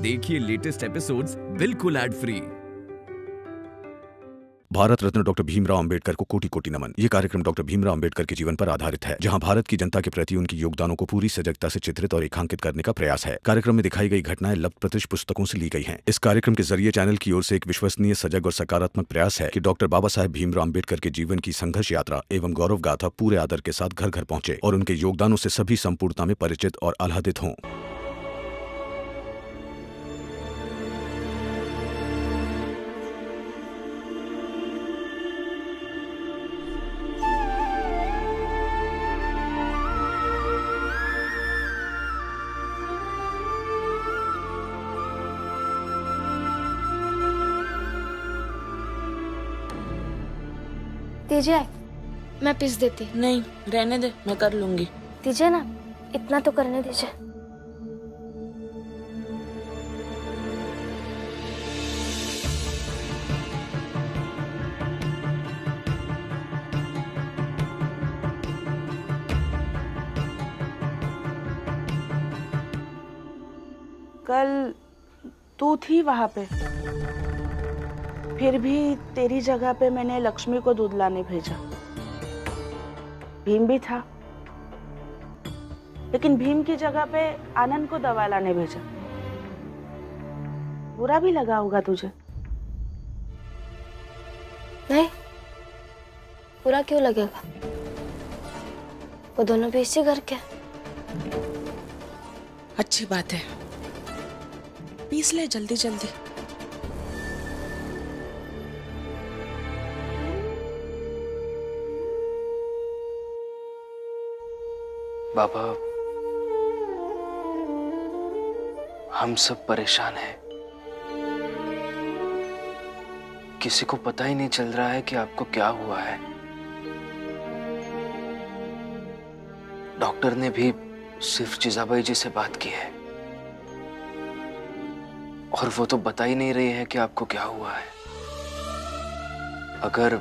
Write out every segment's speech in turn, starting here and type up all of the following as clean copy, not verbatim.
देखिए latest episodes बिल्कुल ad free. Bharat Ratna doctor Bhimrao Ambedkar को कोटि कोटि नमन। ये कार्यक्रम डॉक्टर भीमराव अंबेडकर के जीवन पर आधारित है, जहां भारत की जनता के प्रति उनके योगदानों को पूरी सजगता से चित्रित और रेखांकित करने का प्रयास है। कार्यक्रम में दिखाई गई घटनाएं लब्ध-प्रतिष्ठ पुस्तकों से ली गई हैं। इस कार्यक्रम के जरिए चैनल की ओर से एक विश्वसनीय, सजग और सकारात्मक प्रयास है कि डॉक्टर बाबा साहेब भीमराव अंबेडकर के जीवन की संघर्ष यात्रा एवं गौरव गाथा पूरे आदर के साथ घर घर पहुंचे और उनके योगदानों से सभी संपूर्णता में परिचित और आह्लादित हों। दीजिए, मैं पीस देती। नहीं, रहने दे, मैं कर लूंगी। दीजिए ना, इतना तो करने दीजिए। कल तू थी वहां पे, फिर भी तेरी जगह पे मैंने लक्ष्मी को दूध लाने भेजा। भीम भी था, लेकिन भीम की जगह पे आनंद को दवा लाने भेजा। बुरा भी लगा होगा तुझे? नहीं, बुरा क्यों लगेगा? वो दोनों भी इसी घर के। अच्छी बात है, पीस ले जल्दी जल्दी। बाबा, हम सब परेशान हैं। किसी को पता ही नहीं चल रहा है कि आपको क्या हुआ है। डॉक्टर ने भी सिर्फ जिजाबाई जी से बात की है और वो तो बता ही नहीं रही है कि आपको क्या हुआ है। अगर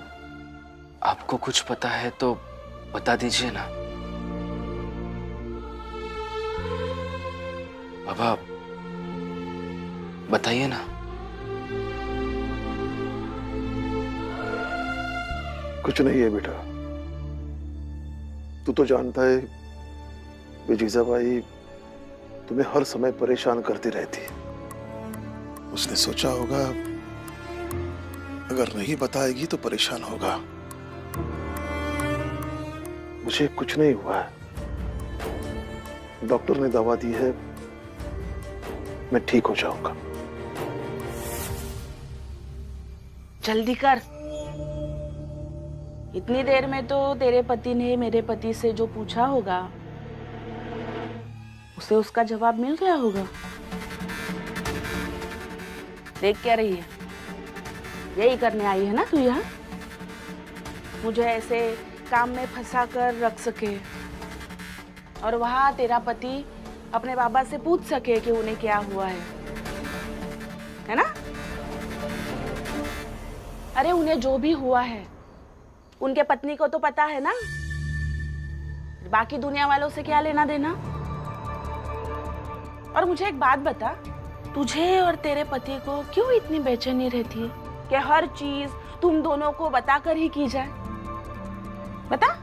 आपको कुछ पता है तो बता दीजिए ना। बाबा, बताइए ना। कुछ नहीं है बेटा, तू तो जानता है कि जीजाबाई तुम्हें हर समय परेशान करती रहती है। उसने सोचा होगा अगर नहीं बताएगी तो परेशान होगा। मुझे कुछ नहीं हुआ है, डॉक्टर ने दवा दी है, मैं ठीक हो जाऊंगा। जल्दी कर। इतनी देर में तो तेरे पति ने मेरे पति से जो पूछा होगा उसे उसका जवाब मिल गया होगा। देख क्या रही है? यही करने आई है ना तू यहाँ? मुझे ऐसे काम में फंसा कर रख सके और वहां तेरा पति अपने बाबा से पूछ सके कि उन्हें क्या हुआ है ना? अरे उन्हें जो भी हुआ है उनके पत्नी को तो पता है ना, बाकी दुनिया वालों से क्या लेना देना। और मुझे एक बात बता, तुझे और तेरे पति को क्यों इतनी बेचैनी रहती है कि हर चीज तुम दोनों को बताकर ही की जाए? बता।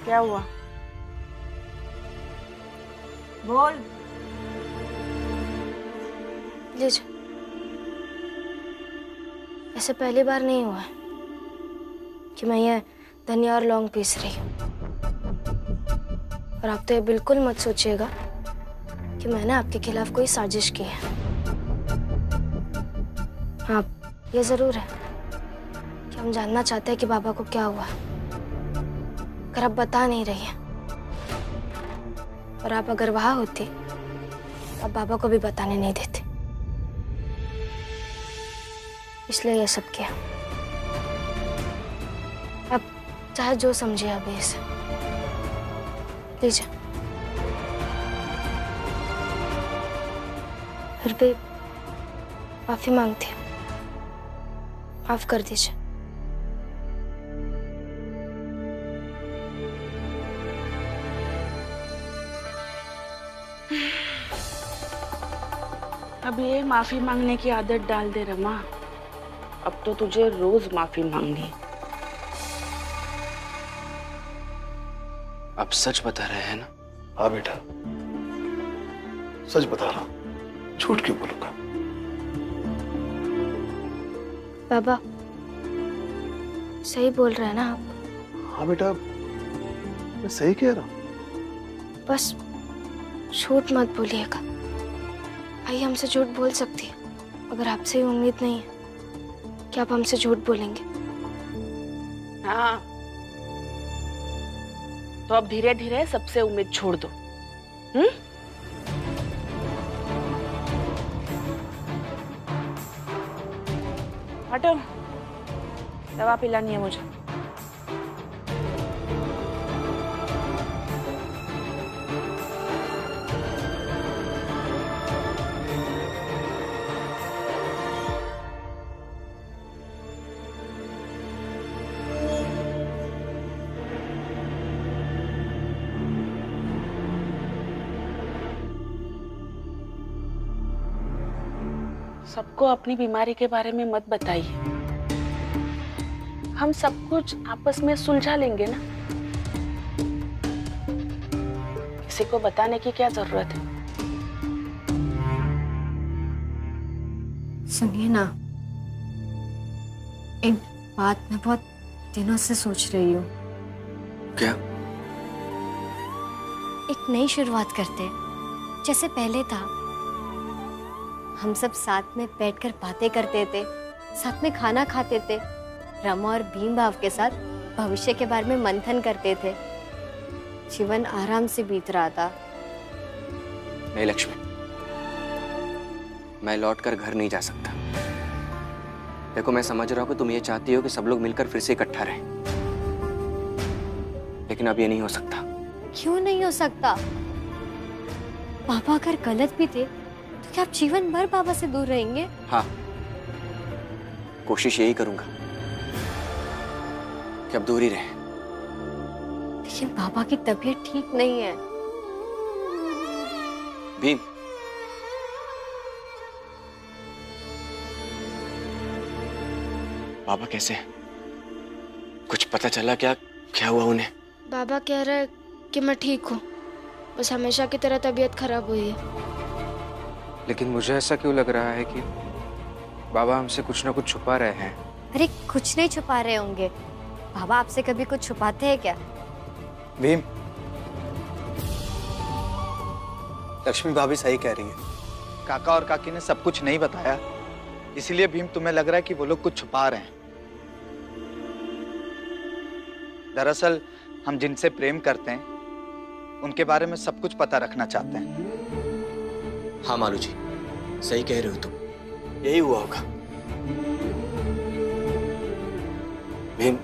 क्या हुआ? बोल। लीजिए, ऐसे पहली बार नहीं हुआ है कि मैं ये धनिया और लौंग पीस रही हूँ। और आप तो ये बिल्कुल मत सोचिएगा कि मैंने आपके खिलाफ कोई साजिश की है। हाँ, ये जरूर है कि हम जानना चाहते हैं कि बाबा को क्या हुआ, अगर आप बता नहीं रही हैं। और आप अगर वहां होती तो आप बाबा को भी बताने नहीं देते, इसलिए ये सब किया। अब चाहे जो समझिए आप इसे। लीजिए। फिर भी माफी मांगती हूँ, माफ कर दीजिए। अब ये माफी मांगने की आदत डाल दे रमा। अब तो तुझे रोज माफी मांगनी। आप सच बता रहे हैं ना? हाँ बेटा, सच बता रहा हूं, झूठ क्यों बोलूंगा। बाबा सही बोल रहे हैं ना आप? हाँ बेटा, मैं सही कह रहा हूं। बस झूठ मत बोलिएगा। भाई हमसे झूठ बोल सकती है, अगर आपसे ही उम्मीद नहीं है कि आप हमसे झूठ बोलेंगे। हाँ, तो अब धीरे धीरे सबसे उम्मीद छोड़ दो। हटो, दवा पिलानी है मुझे। सबको अपनी बीमारी के बारे में मत बताइए। हम सब कुछ आपस में सुलझा लेंगे ना। किसी को बताने की क्या जरूरत है? सुनिए ना, एक बात मैं बहुत दिनों से सोच रही हूँ। क्या? एक नई शुरुआत करते हैं, जैसे पहले था। हम सब साथ में बैठकर बातें करते थे, साथ में खाना खाते थे, रमा और भीम भाव के साथ भविष्य के बारे में मंथन करते थे। जीवन आराम से बीत रहा था। नहीं लक्ष्मी, मैं लौटकर घर नहीं जा सकता। देखो, मैं समझ रहा हूँ कि तुम ये चाहती हो कि सब लोग मिलकर फिर से इकट्ठा रहें, लेकिन अब ये नहीं हो सकता। क्यों नहीं हो सकता? पापा अगर गलत भी थे तो क्या आप जीवन भर पापा से दूर रहेंगे? हाँ, कोशिश यही करूंगा कि अब दूर ही रहे। लेकिन पापा की तबीयत ठीक नहीं है। भीम, बाबा कैसे हैं? कुछ पता चला क्या? क्या हुआ उन्हें? बाबा कह रहे हैं कि मैं ठीक हूँ, बस हमेशा की तरह तबीयत खराब हुई है। लेकिन मुझे ऐसा क्यों लग रहा है कि बाबा हमसे कुछ ना कुछ छुपा रहे हैं। अरे कुछ नहीं छुपा रहे होंगे। बाबा आपसे कभी कुछ छुपाते हैं क्या? भीम, लक्ष्मी भाभी सही कह रही है। काका और काकी ने सब कुछ नहीं बताया, इसीलिए भीम तुम्हें लग रहा है कि वो लोग कुछ छुपा रहे हैं। दरअसल हम जिनसे प्रेम करते हैं उनके बारे में सब कुछ पता रखना चाहते हैं। हाँ मालू जी, सही कह रहे हो तुम, यही हुआ होगा। भीम,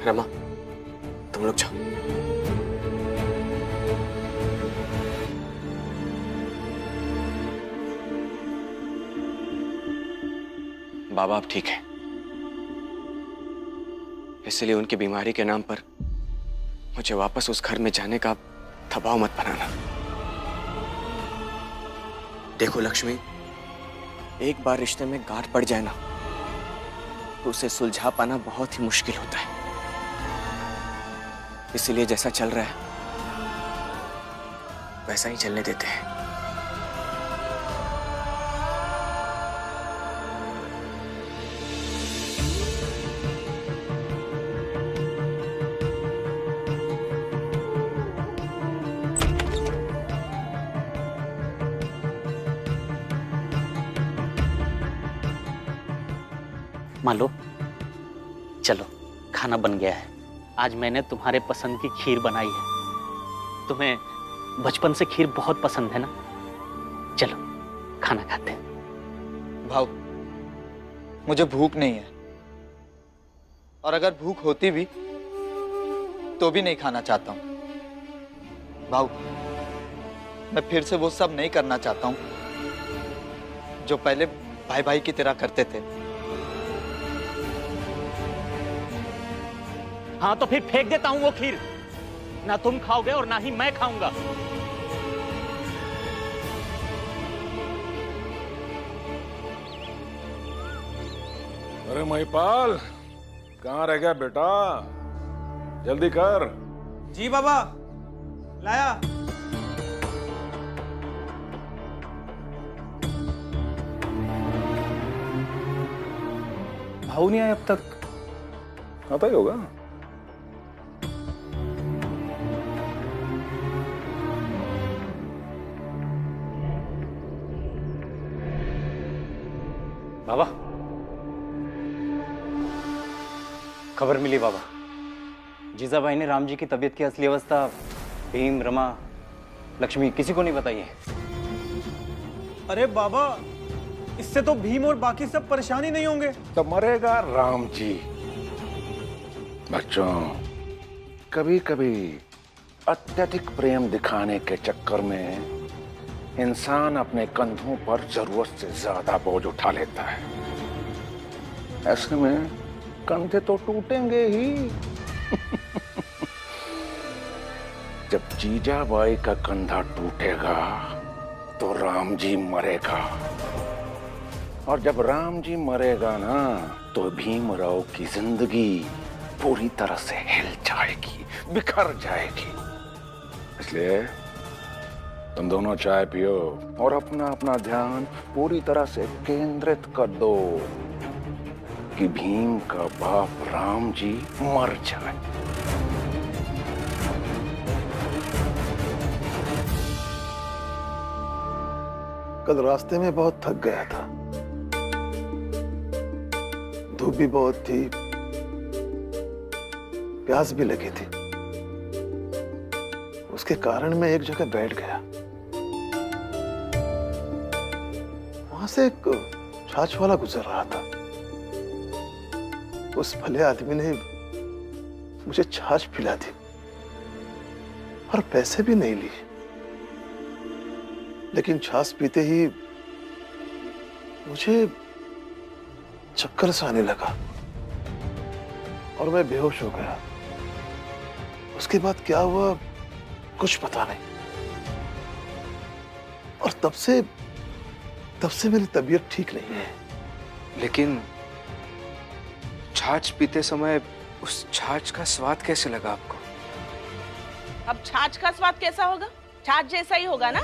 रमा, तुम लोग जाओ। बाबा अब ठीक है, इसलिए उनकी बीमारी के नाम पर मुझे वापस उस घर में जाने का दबाव मत बनाना। देखो लक्ष्मी, एक बार रिश्ते में गांठ पड़ जाए ना तो उसे सुलझा पाना बहुत ही मुश्किल होता है। इसलिए जैसा चल रहा है वैसा ही चलने देते हैं। मान लो, चलो खाना बन गया है। आज मैंने तुम्हारे पसंद की खीर बनाई है। तुम्हें बचपन से खीर बहुत पसंद है ना? चलो खाना खाते हैं। भाव, मुझे भूख नहीं है, और अगर भूख होती भी तो भी नहीं खाना चाहता हूं। भाव, मैं फिर से वो सब नहीं करना चाहता हूं जो पहले भाई भाई की तरह करते थे। हाँ तो फिर फेंक देता हूं वो खीर, ना तुम खाओगे और ना ही मैं खाऊंगा। अरे महिपाल, कहाँ रह गया बेटा? जल्दी कर। जी बाबा, लाया। भाऊ नहीं आया अब तक? आता ही होगा। बाबा, खबर मिली बाबा। जीजाबाई ने राम जी की तबीयत की असली अवस्था भीम, रमा, लक्ष्मी किसी को नहीं बताई है। अरे बाबा, इससे तो भीम और बाकी सब परेशान ही नहीं होंगे। तो मरेगा राम जी। बच्चों, कभी कभी अत्यधिक प्रेम दिखाने के चक्कर में इंसान अपने कंधों पर जरूरत से ज्यादा बोझ उठा लेता है। ऐसे में कंधे तो टूटेंगे ही। जब जीजाबाई का कंधा टूटेगा तो राम जी मरेगा, और जब राम जी मरेगा ना तो भीमराव की जिंदगी पूरी तरह से हिल जाएगी, बिखर जाएगी। इसलिए तुम दोनों चाय पियो और अपना अपना ध्यान पूरी तरह से केंद्रित कर दो कि भीम का बाप राम जी मर जाए। कल रास्ते में बहुत थक गया था, धूप भी बहुत थी, प्यास भी लगी थी। उसके कारण मैं एक जगह बैठ गया। वहां से एक छाछ वाला गुजर रहा था। उस भले आदमी ने मुझे छाछ पिला दी और पैसे भी नहीं लिए, लेकिन छाछ पीते ही मुझे चक्कर सा आने लगा और मैं बेहोश हो गया। उसके बाद क्या हुआ कुछ पता नहीं, और तब से मेरी तबीयत ठीक नहीं है। लेकिन छाछ पीते समय उस छाछ का स्वाद कैसे लगा आपको? अब छाछ का स्वाद कैसा होगा? छाछ जैसा ही होगा ना।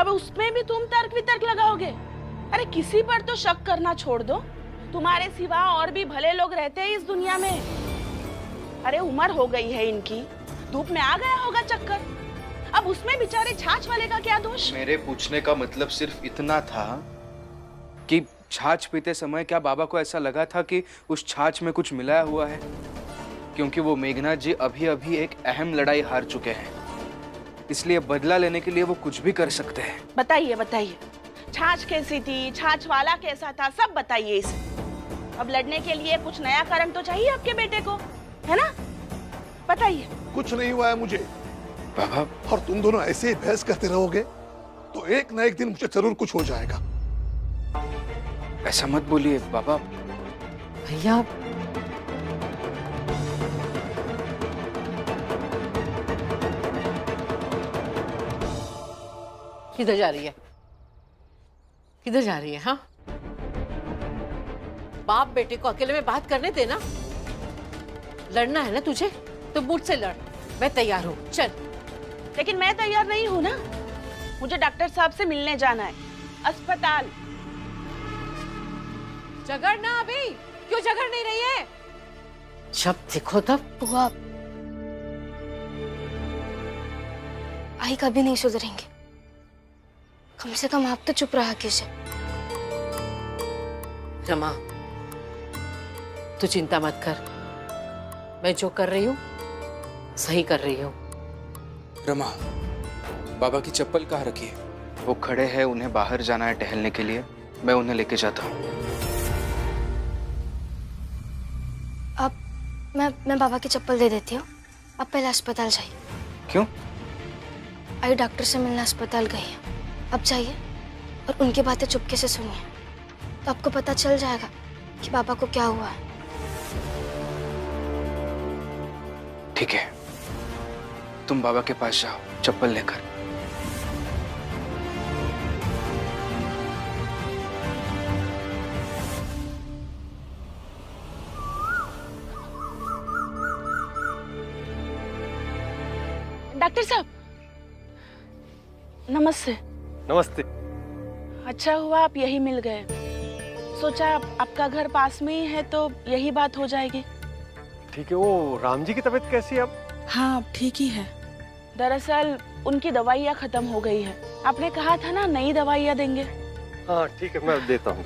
अब उसमें भी तुम तर्क वितर्क लगाओगे? अरे किसी पर तो शक करना छोड़ दो। तुम्हारे सिवा और भी भले लोग रहते हैं इस दुनिया में। अरे उम्र हो गई है इनकी, धूप में आ गया होगा चक्कर। अब उसमें बेचारे छाछ वाले का क्या दोष? मेरे पूछने का मतलब सिर्फ इतना था कि छाछ पीते समय क्या बाबा को ऐसा लगा था कि उस छाछ में कुछ मिलाया हुआ है? क्योंकि वो मेघनाथ जी अभी अभी एक अहम लड़ाई हार चुके हैं, इसलिए बदला लेने के लिए वो कुछ भी कर सकते हैं। बताइए बताइए, छाछ कैसी थी, छाछ वाला कैसा था, सब बताइए इसे। अब लड़ने के लिए कुछ नया कारण तो चाहिए आपके बेटे को, है ना? बताइए। कुछ नहीं हुआ है मुझे बाबा, और तुम दोनों ऐसे ही बहस करते रहोगे तो एक ना एक दिन मुझे जरूर कुछ हो जाएगा। ऐसा मत बोलिए बाबा। भैया, किधर जा रही है? किधर जा रही है? हाँ, बाप बेटे को अकेले में बात करने देना। लड़ना है ना तुझे तो मुझसे लड़, मैं तैयार हूँ, चल। लेकिन मैं तैयार नहीं हूँ ना, मुझे डॉक्टर साहब से मिलने जाना है, अस्पताल। झगड़ना अभी, क्यों झगड़ नहीं रही है? जब देखो तब। बुआ, आई कभी नहीं सुधरेंगे। कम से कम आप तो चुप रहा कीजिए। रमा, तू चिंता मत कर, मैं जो कर रही हूँ सही कर रही हूँ। रमा, बाबा की चप्पल कहाँ रखी है? वो खड़े हैं, उन्हें बाहर जाना है टहलने के लिए, मैं उन्हें लेके जाता हूँ। अब मैं बाबा की चप्पल दे देती हूँ, अब पहले अस्पताल जाइए। क्यों? आई डॉक्टर से मिलने अस्पताल गई है, अब जाइए। और उनकी बातें चुपके से सुनिए, तो आपको पता चल जाएगा कि पापा को क्या हुआ है। ठीक है, तुम बाबा के पास जाओ चप्पल लेकर। डॉक्टर साहब नमस्ते। नमस्ते। अच्छा हुआ आप यही मिल गए। सोचा आपका घर पास में ही है तो यही बात हो जाएगी। ठीक है, वो राम जी की तबीयत कैसी है अब? हाँ अब ठीक ही है। दरअसल उनकी दवाइयाँ खत्म हो गई है। आपने कहा था ना नई दवाइयाँ देंगे। हाँ ठीक है, मैं देता हूँ।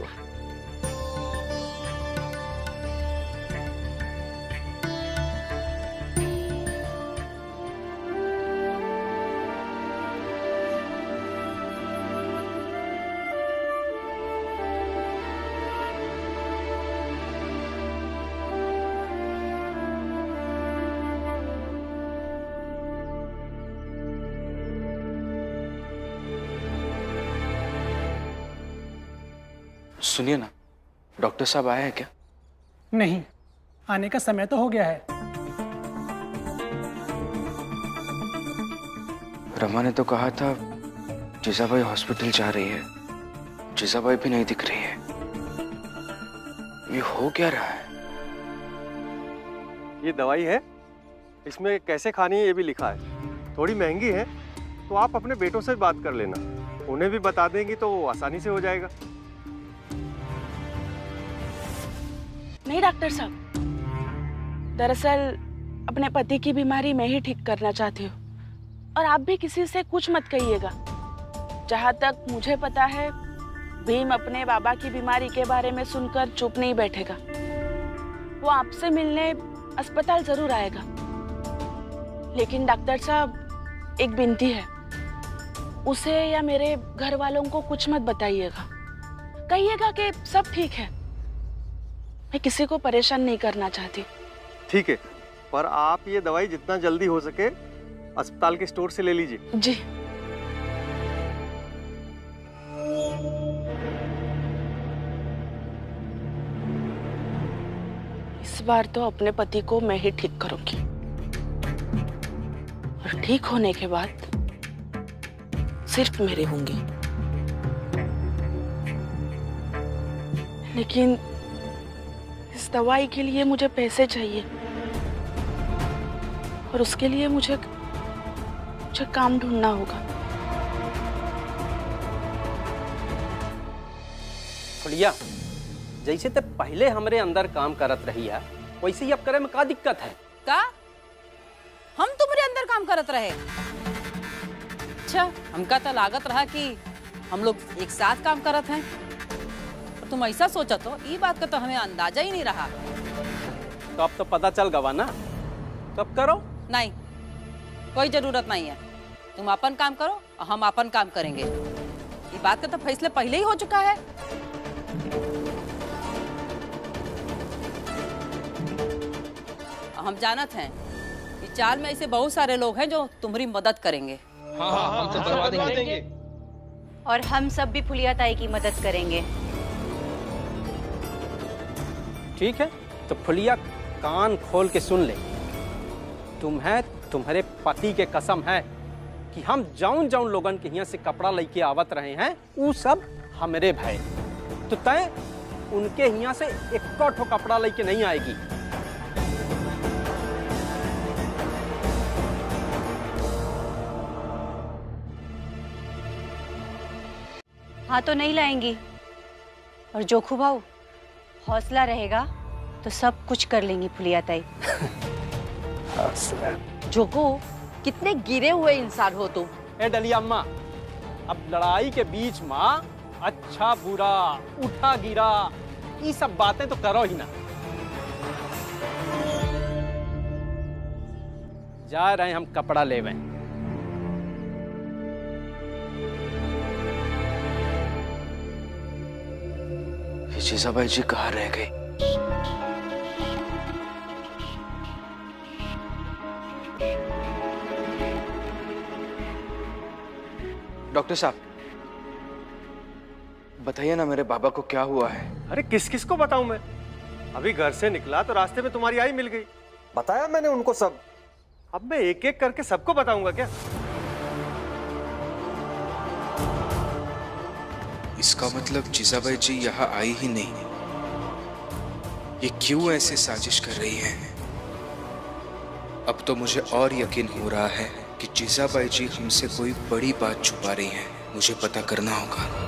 सुनिए ना, डॉक्टर साहब आए हैं क्या? नहीं, आने का समय तो हो गया है। रमा ने तो कहा था जीजाबाई हॉस्पिटल जा रही है। जीजाबाई भी नहीं दिख रही है। ये हो क्या रहा है? ये दवाई है, इसमें कैसे खानी है ये भी लिखा है। थोड़ी महंगी है, तो आप अपने बेटों से बात कर लेना, उन्हें भी बता देंगी तो आसानी से हो जाएगा। नहीं डॉक्टर साहब, दरअसल अपने पति की बीमारी मैं ही ठीक करना चाहती हूँ, और आप भी किसी से कुछ मत कहिएगा। जहाँ तक मुझे पता है भीम अपने बाबा की बीमारी के बारे में सुनकर चुप नहीं बैठेगा। वो आपसे मिलने अस्पताल जरूर आएगा। लेकिन डॉक्टर साहब एक विनती है, उसे या मेरे घर वालों को कुछ मत बताइएगा। कहिएगा कि सब ठीक है। मैं किसी को परेशान नहीं करना चाहती। ठीक है, पर आप ये दवाई जितना जल्दी हो सके अस्पताल के स्टोर से ले लीजिए। जी। इस बार तो अपने पति को मैं ही ठीक करूंगी, और ठीक होने के बाद सिर्फ मेरे होंगे। लेकिन इस दवाई के लिए मुझे पैसे चाहिए, और उसके लिए मुझे काम ढूंढना होगा। फुलिया, जैसे ते पहले हमरे अंदर काम करत रही है, वैसे ही अब करे में का दिक्कत है? का हम तुम्हारे अंदर काम करत रहे? अच्छा, हमका तो लागत रहा कि हम लोग एक साथ काम करत हैं। तुम ऐसा सोचा तो ये बात का तो हमें अंदाजा ही नहीं रहा। तो अब तो पता चल गवा ना, कब करो? नहीं, कोई जरूरत नहीं है। तुम अपन काम करो और हम अपन काम करेंगे। ये बात का तो फैसला पहले ही हो चुका है। हम जानत हैं कि चाल में ऐसे बहुत सारे लोग हैं जो तुम्हारी मदद करेंगे। हाँ, हम तो करवा देंगे। और हम सब भी फुलिया ताई की मदद करेंगे। ठीक है, तो फुलिया कान खोल के सुन ले। तुम्हें तुम्हारे पति के कसम है कि हम जौन जौन लोगन के यहाँ से कपड़ा लेके आवत रहे हैं वो सब हमरे भाई। तो तय उनके यहाँ से एक ठो कपड़ा लेके नहीं आएगी। हाँ तो नहीं लाएंगी। और जोखू भाऊ, हौसला रहेगा तो सब कुछ कर लेंगी फुलिया ताई। जोको, कितने गिरे हुए इंसान हो तुम। ए डलिया अम्मा, अब लड़ाई के बीच माँ अच्छा बुरा उठा गिरा ये सब बातें तो करो ही ना। जा रहे हम कपड़ा लेवे। जीजाबाई जी कहाँ रह गई? डॉक्टर साहब, बताइए ना मेरे बाबा को क्या हुआ है। अरे किस किस को बताऊं मैं? अभी घर से निकला तो रास्ते में तुम्हारी आई मिल गई, बताया मैंने उनको सब। अब मैं एक एक करके सबको बताऊंगा क्या? इसका मतलब जीजाबाई जी यहाँ आई ही नहीं। ये क्यों ऐसे साजिश कर रही है? अब तो मुझे और यकीन हो रहा है कि जीजाबाई जी हमसे कोई बड़ी बात छुपा रही है। मुझे पता करना होगा।